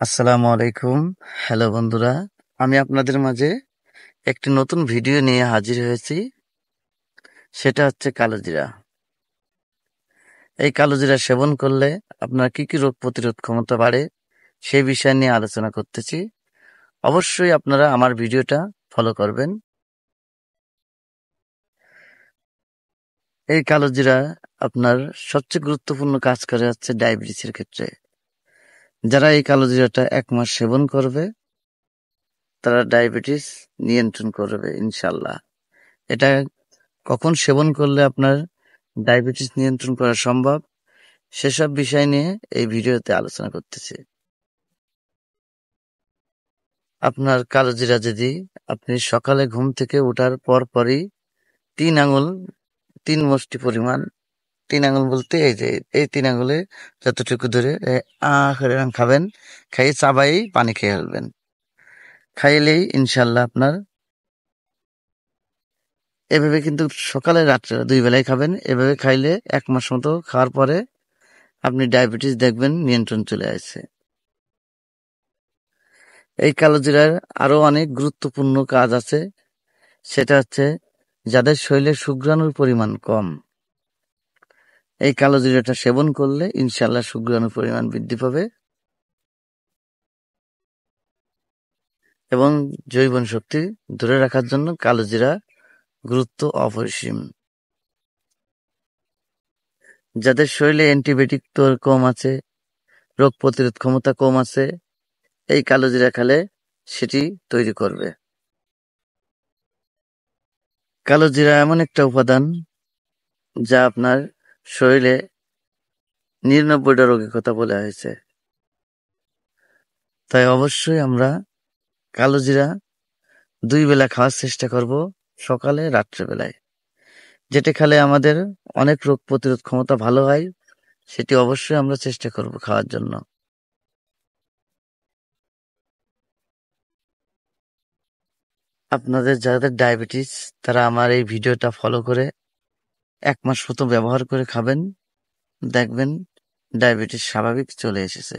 আসসালামু আলাইকুম। হ্যালো বন্ধুরা, আমি আপনাদের মাঝে একটি নতুন ভিডিও নিয়ে হাজির হয়েছি। সেটা হচ্ছে কালোজিরা। এই কালোজিরা সেবন করলে আপনার কি কি রোগ প্রতিরোধ ক্ষমতা বাড়ে সেই বিষয় নিয়ে আলোচনা করতেছি। অবশ্যই আপনারা আমার ভিডিওটা ফলো করবেন। এই কালোজিরা আপনার সবচেয়ে গুরুত্বপূর্ণ কাজ করে হচ্ছে ডায়াবেটিসের ক্ষেত্রে। যারা এই কালোজিরাটা 1 মাস সেবন করবে তারা ডায়াবেটিস নিয়ন্ত্রণ করবে ইনশাল্লাহ। এটা কখন সেবন করলে আপনার ডায়াবেটিস নিয়ন্ত্রণ করা সম্ভব সেসব বিষয় নিয়ে এই ভিডিওতে আলোচনা করতেছি। আপনার কালোজিরা যদি আপনি সকালে ঘুম থেকে ওঠার পরই 3 আঙুল 3 মুষ্টি পরিমাণ, 3 আঙুল বলতে এই যে এই 3 আঙুলে যতটুকু ধরে করে খাবেন, খাইয়ে চাবাই পানি খেয়ে ফেলবেন। খাইলেই ইনশাল্লাহ আপনার এভাবে কিন্তু সকালে রাত্রে 2 বেলায় খাবেন। এভাবে খাইলে 1 মাস মতো খাওয়ার পরে আপনি ডায়াবেটিস দেখবেন নিয়ন্ত্রণ চলে আসছে। এই কালোজিরার আরো অনেক গুরুত্বপূর্ণ কাজ আছে। সেটা হচ্ছে যাদের শরীরে শুক্রাণুর পরিমাণ কম, এই কালোজিরাটা সেবন করলে ইনশাল্লাহ শুক্রাণুর পরিমাণ বৃদ্ধি পাবে এবং জৈবন শক্তি ধরে রাখার জন্য কালোজিরা গুরুত্ব অপরিসীম। যাদের শরীরে অ্যান্টিবায়োটিক কম আছে, রোগ প্রতিরোধ ক্ষমতা কম আছে, এই কালোজিরা খেলে সেটি তৈরি করবে। কালোজিরা এমন একটা উপাদান যা আপনার শরীরে 99টা রোগের কথা বলা হয়েছে। তাই অবশ্যই আমরা কালোজিরা 2 বেলা খাওয়ার চেষ্টা করব, সকালে রাত্রেবেলায়। যেটা খেলে আমাদের অনেক রোগ প্রতিরোধ ক্ষমতা ভালো হয়, সেটি অবশ্যই আমরা চেষ্টা করব খাওয়ার জন্য। আপনাদের যাদের ডায়াবেটিস তারা আমার এই ভিডিওটা ফলো করে 1 মাস মতো ব্যবহার করে খাবেন, দেখবেন ডায়াবেটিস স্বাভাবিক চলে এসেছে।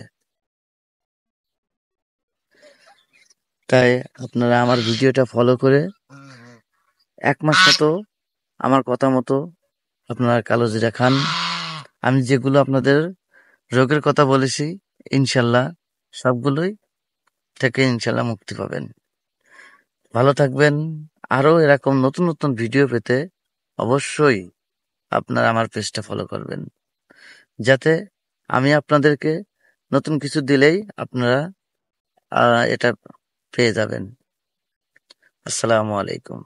তাই আপনারা আমার ভিডিওটা ফলো করে 1 মাস মতো আমার কথা মতো আপনারা কালোজিরা খান। আমি যেগুলো আপনাদের রোগের কথা বলেছি ইনশাল্লাহ সবগুলোই থেকে ইনশাল্লাহ মুক্তি পাবেন। ভালো থাকবেন। আরো এরকম নতুন নতুন ভিডিও পেতে অবশ্যই আপনারা আমার পেজটা ফলো করবেন, যাতে আমি আপনাদেরকে নতুন কিছু দিলেই আপনারা এটা পেয়ে যাবেন। আসসালামু আলাইকুম।